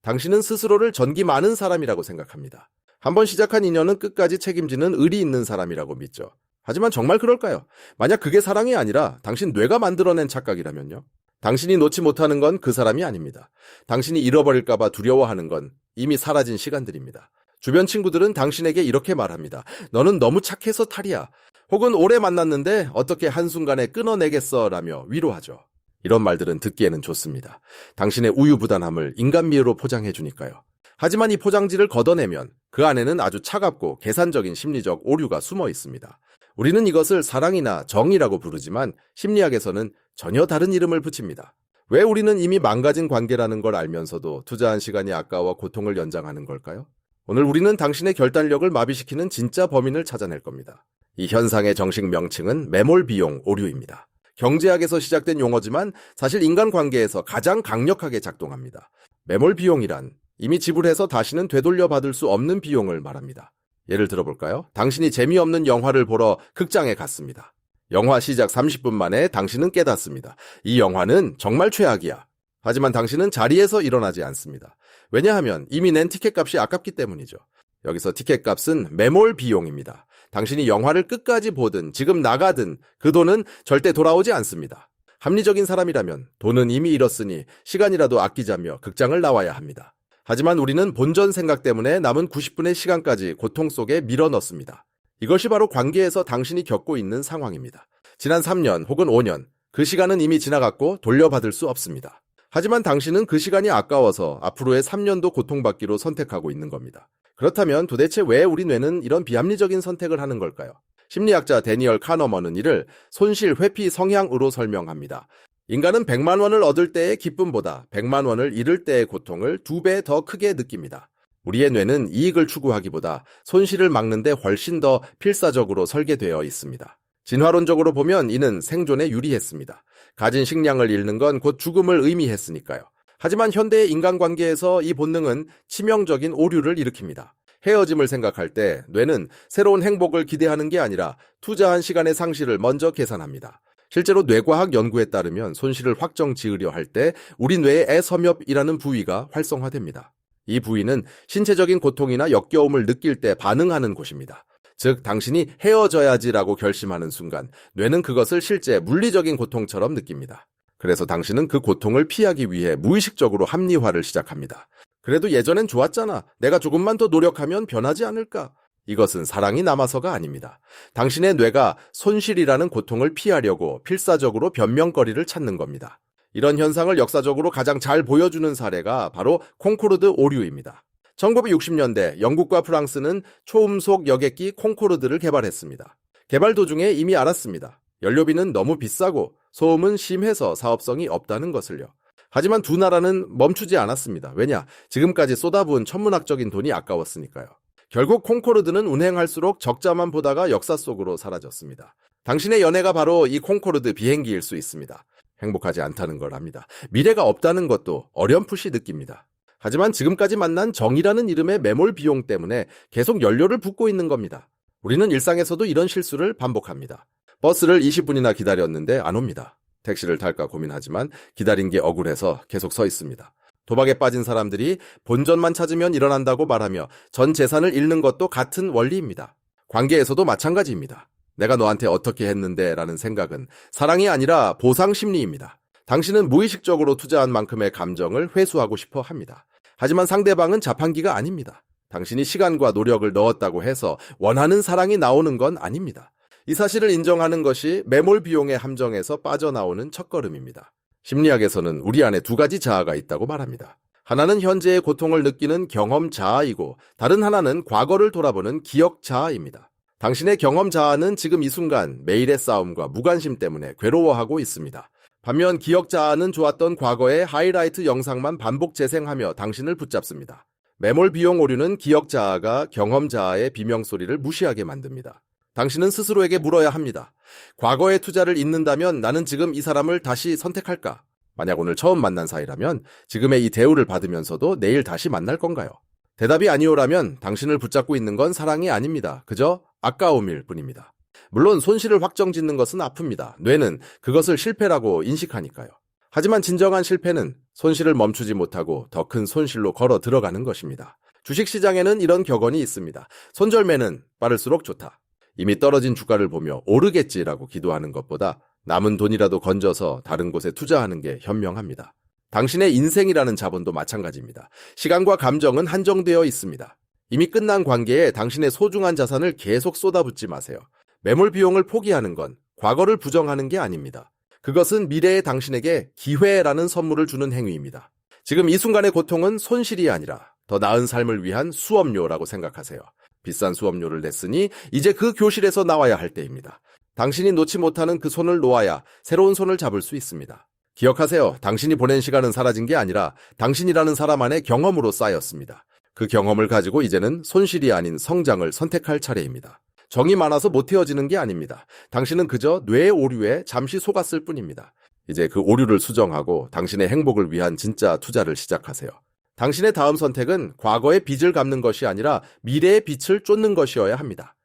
당신은 스스로를 전기 많은 사람이라고 생각합니다. 한번 시작한 인연은 끝까지 책임지는 의리 있는 사람이라고 믿죠. 하지만 정말 그럴까요? 만약 그게 사랑이 아니라 당신 뇌가 만들어낸 착각이라면요? 당신이 놓지 못하는 건 그 사람이 아닙니다. 당신이 잃어버릴까봐 두려워하는 건 이미 사라진 시간들입니다. 주변 친구들은 당신에게 이렇게 말합니다. 너는 너무 착해서 탈이야. 혹은 오래 만났는데 어떻게 한순간에 끊어내겠어 라며 위로하죠. 이런 말들은 듣기에는 좋습니다. 당신의 우유부단함을 인간미로 포장해 주니까요. 하지만 이 포장지를 걷어내면 그 안에는 아주 차갑고 계산적인 심리적 오류가 숨어 있습니다. 우리는 이것을 사랑이나 정이라고 부르지만 심리학에서는 전혀 다른 이름을 붙입니다. 왜 우리는 이미 망가진 관계라는 걸 알면서도 투자한 시간이 아까워 고통을 연장하는 걸까요? 오늘 우리는 당신의 결단력을 마비시키는 진짜 범인을 찾아낼 겁니다. 이 현상의 정식 명칭은 매몰비용 오류입니다. 경제학에서 시작된 용어지만 사실 인간관계에서 가장 강력하게 작동합니다. 매몰비용이란 이미 지불해서 다시는 되돌려 받을 수 없는 비용을 말합니다. 예를 들어볼까요? 당신이 재미없는 영화를 보러 극장에 갔습니다. 영화 시작 30분 만에 당신은 깨닫습니다. 이 영화는 정말 최악이야. 하지만 당신은 자리에서 일어나지 않습니다. 왜냐하면 이미 낸 티켓값이 아깝기 때문이죠. 여기서 티켓값은 매몰 비용입니다. 당신이 영화를 끝까지 보든 지금 나가든 그 돈은 절대 돌아오지 않습니다. 합리적인 사람이라면 돈은 이미 잃었으니 시간이라도 아끼자며 극장을 나와야 합니다. 하지만 우리는 본전 생각 때문에 남은 90분의 시간까지 고통 속에 밀어넣습니다. 이것이 바로 관계에서 당신이 겪고 있는 상황입니다. 지난 3년 혹은 5년, 그 시간은 이미 지나갔고 돌려받을 수 없습니다. 하지만 당신은 그 시간이 아까워서 앞으로의 3년도 고통받기로 선택하고 있는 겁니다. 그렇다면 도대체 왜 우리 뇌는 이런 비합리적인 선택을 하는 걸까요? 심리학자 데니얼 카너먼은 이를 손실 회피 성향으로 설명합니다. 인간은 100만 원을 얻을 때의 기쁨보다 100만 원을 잃을 때의 고통을 2배 더 크게 느낍니다. 우리의 뇌는 이익을 추구하기보다 손실을 막는데 훨씬 더 필사적으로 설계되어 있습니다. 진화론적으로 보면 이는 생존에 유리했습니다. 가진 식량을 잃는 건 곧 죽음을 의미했으니까요. 하지만 현대의 인간관계에서 이 본능은 치명적인 오류를 일으킵니다. 헤어짐을 생각할 때 뇌는 새로운 행복을 기대하는 게 아니라 투자한 시간의 상실을 먼저 계산합니다. 실제로 뇌과학 연구에 따르면 손실을 확정 지으려 할 때 우리 뇌의 애섬엽이라는 부위가 활성화됩니다. 이 부위는 신체적인 고통이나 역겨움을 느낄 때 반응하는 곳입니다. 즉, 당신이 헤어져야지라고 결심하는 순간 뇌는 그것을 실제 물리적인 고통처럼 느낍니다. 그래서 당신은 그 고통을 피하기 위해 무의식적으로 합리화를 시작합니다. 그래도 예전엔 좋았잖아. 내가 조금만 더 노력하면 변하지 않을까? 이것은 사랑이 남아서가 아닙니다. 당신의 뇌가 손실이라는 고통을 피하려고 필사적으로 변명거리를 찾는 겁니다. 이런 현상을 역사적으로 가장 잘 보여주는 사례가 바로 콩코르드 오류입니다. 1960년대 영국과 프랑스는 초음속 여객기 콩코르드를 개발했습니다. 개발 도중에 이미 알았습니다. 연료비는 너무 비싸고 소음은 심해서 사업성이 없다는 것을요. 하지만 두 나라는 멈추지 않았습니다. 왜냐? 지금까지 쏟아부은 천문학적인 돈이 아까웠으니까요. 결국 콩코르드는 운행할수록 적자만 보다가 역사 속으로 사라졌습니다. 당신의 연애가 바로 이 콩코르드 비행기일 수 있습니다. 행복하지 않다는 걸 압니다. 미래가 없다는 것도 어렴풋이 느낍니다. 하지만 지금까지 만난 정이라는 이름의 매몰 비용 때문에 계속 연료를 붓고 있는 겁니다. 우리는 일상에서도 이런 실수를 반복합니다. 버스를 20분이나 기다렸는데 안 옵니다. 택시를 탈까 고민하지만 기다린 게 억울해서 계속 서 있습니다. 도박에 빠진 사람들이 본전만 찾으면 일어난다고 말하며 전 재산을 잃는 것도 같은 원리입니다. 관계에서도 마찬가지입니다. 내가 너한테 어떻게 했는데 라는 생각은 사랑이 아니라 보상 심리입니다. 당신은 무의식적으로 투자한 만큼의 감정을 회수하고 싶어 합니다. 하지만 상대방은 자판기가 아닙니다. 당신이 시간과 노력을 넣었다고 해서 원하는 사랑이 나오는 건 아닙니다. 이 사실을 인정하는 것이 매몰 비용의 함정에서 빠져나오는 첫걸음입니다. 심리학에서는 우리 안에 두 가지 자아가 있다고 말합니다. 하나는 현재의 고통을 느끼는 경험 자아이고 다른 하나는 과거를 돌아보는 기억 자아입니다. 당신의 경험 자아는 지금 이 순간 매일의 싸움과 무관심 때문에 괴로워하고 있습니다. 반면 기억 자아는 좋았던 과거의 하이라이트 영상만 반복 재생하며 당신을 붙잡습니다. 매몰 비용 오류는 기억 자아가 경험 자아의 비명소리를 무시하게 만듭니다. 당신은 스스로에게 물어야 합니다. 과거의 투자를 잊는다면 나는 지금 이 사람을 다시 선택할까? 만약 오늘 처음 만난 사이라면 지금의 이 대우를 받으면서도 내일 다시 만날 건가요? 대답이 아니오라면 당신을 붙잡고 있는 건 사랑이 아닙니다. 그저 아까움일 뿐입니다. 물론 손실을 확정짓는 것은 아픕니다. 뇌는 그것을 실패라고 인식하니까요. 하지만 진정한 실패는 손실을 멈추지 못하고 더 큰 손실로 걸어 들어가는 것입니다. 주식시장에는 이런 격언이 있습니다. 손절매는 빠를수록 좋다. 이미 떨어진 주가를 보며 오르겠지라고 기도하는 것보다 남은 돈이라도 건져서 다른 곳에 투자하는 게 현명합니다. 당신의 인생이라는 자본도 마찬가지입니다. 시간과 감정은 한정되어 있습니다. 이미 끝난 관계에 당신의 소중한 자산을 계속 쏟아붓지 마세요. 매몰 비용을 포기하는 건 과거를 부정하는 게 아닙니다. 그것은 미래의 당신에게 기회라는 선물을 주는 행위입니다. 지금 이 순간의 고통은 손실이 아니라 더 나은 삶을 위한 수업료라고 생각하세요. 비싼 수업료를 냈으니 이제 그 교실에서 나와야 할 때입니다. 당신이 놓지 못하는 그 손을 놓아야 새로운 손을 잡을 수 있습니다. 기억하세요. 당신이 보낸 시간은 사라진 게 아니라 당신이라는 사람 안의 경험으로 쌓였습니다. 그 경험을 가지고 이제는 손실이 아닌 성장을 선택할 차례입니다. 정이 많아서 못 헤어지는 게 아닙니다. 당신은 그저 뇌의 오류에 잠시 속았을 뿐입니다. 이제 그 오류를 수정하고 당신의 행복을 위한 진짜 투자를 시작하세요. 당신의 다음 선택은 과거의 빚을 갚는 것이 아니라 미래의 빛을 쫓는 것이어야 합니다.